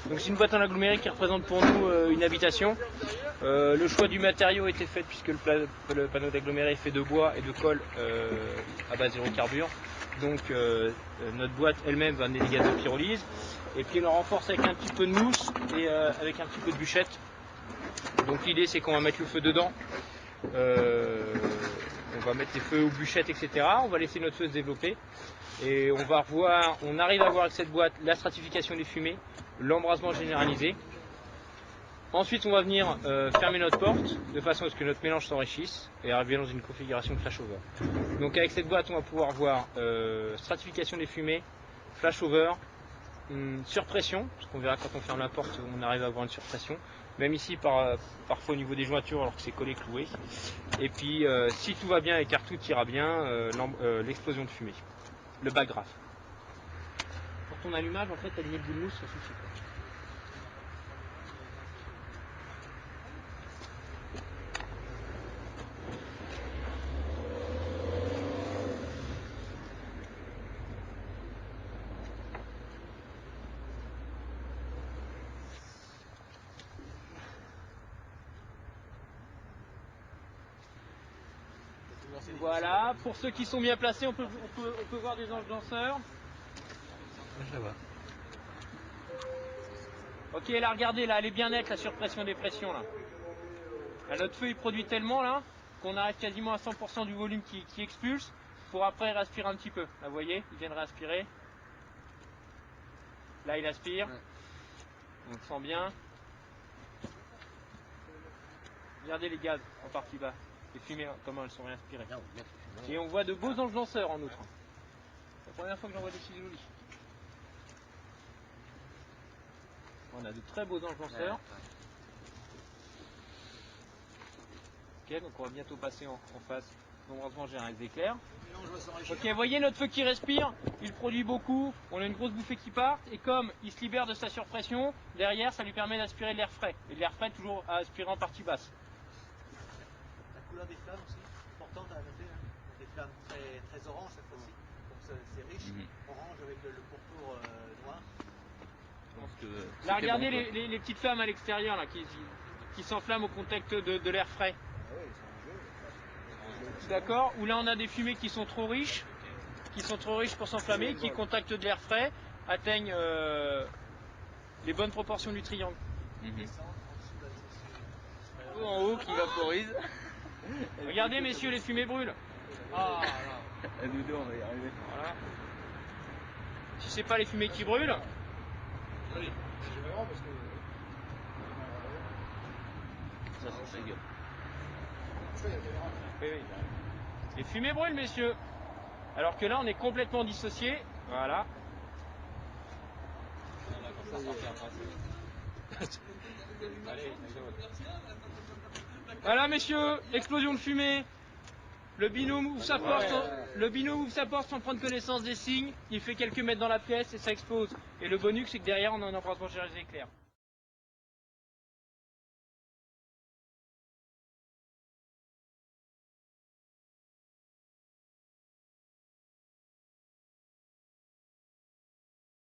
Donc c'est une boîte en aggloméré qui représente pour nous une habitation. Le choix du matériau a été fait puisque le panneau d'aggloméré est fait de bois et de colle à base d'hydrocarbures. Donc notre boîte elle-même va amener des gaz de pyrolyse. Et puis on le renforce avec un petit peu de mousse et avec un petit peu de bûchette. Donc l'idée c'est qu'on va mettre le feu dedans. On va mettre les feux aux bûchettes, etc. On va laisser notre feu se développer. Et on arrive à voir avec cette boîte la stratification des fumées, l'embrasement généralisé. Ensuite, on va venir fermer notre porte de façon à ce que notre mélange s'enrichisse et arriver dans une configuration de flashover. Donc avec cette boîte, on va pouvoir voir stratification des fumées, flashover, surpression, parce qu'on verra quand on ferme la porte, on arrive à avoir une surpression. Même ici, parfois au niveau des jointures, alors que c'est collé, cloué. Et puis, si tout va bien et car tout ira bien, l'explosion de fumée. Le backgraph. Pour ton allumage, en fait, allumer le bout de mousse, ça suffit. Voilà, pour ceux qui sont bien placés, on peut voir des anges danseurs. Ça va. Ok, là regardez, là elle est bien nette la surpression des pressions là. Là, notre feu il produit tellement là qu'on arrive quasiment à 100% du volume qui expulse pour après respirer un petit peu. Là vous voyez, il vient de réaspirer. Là il aspire. Ouais. On le sent bien. Regardez les gaz en partie bas. Les fumées, comment elles sont réinspirées. Et on voit de beaux anges danseurs en outre. C'est la première fois que j'en vois des si jolis. On a de très beaux anges danseurs. Ok, donc on va bientôt passer en phase d'embrasement général d'éclair. Ok, vous voyez notre feu qui respire, il produit beaucoup, on a une grosse bouffée qui part, et comme il se libère de sa surpression, derrière ça lui permet d'aspirer de l'air frais. Et de l'air frais toujours à aspirer en partie basse. La couleur des flammes aussi, importante à noter, hein. Des flammes très orange cette fois-ci, donc c'est riche, orange avec le pourtour noir. Là regardez bon, les petites flammes à l'extérieur là qui s'enflamment au contact de l'air frais. D'accord. Ou là on a des fumées qui sont trop riches pour s'enflammer, qui contactent de l'air frais, atteignent les bonnes proportions du triangle. En haut qui vaporise. Regardez messieurs, les fumées brûlent. Ah non. Nous deux on va y arriver. Voilà. Si c'est pas les fumées qui brûlent. Oui, c'est vraiment parce que. Ça sent sa gueule. Oui. Les fumées brûlent, messieurs. Alors que là, on est complètement dissocié. Voilà. Voilà, messieurs, explosion de fumée. Le binôme ouvre sa porte sans prendre connaissance des signes. Il fait quelques mètres dans la pièce et ça explose. Et le bonus, c'est que derrière, on a un embrasement général éclair.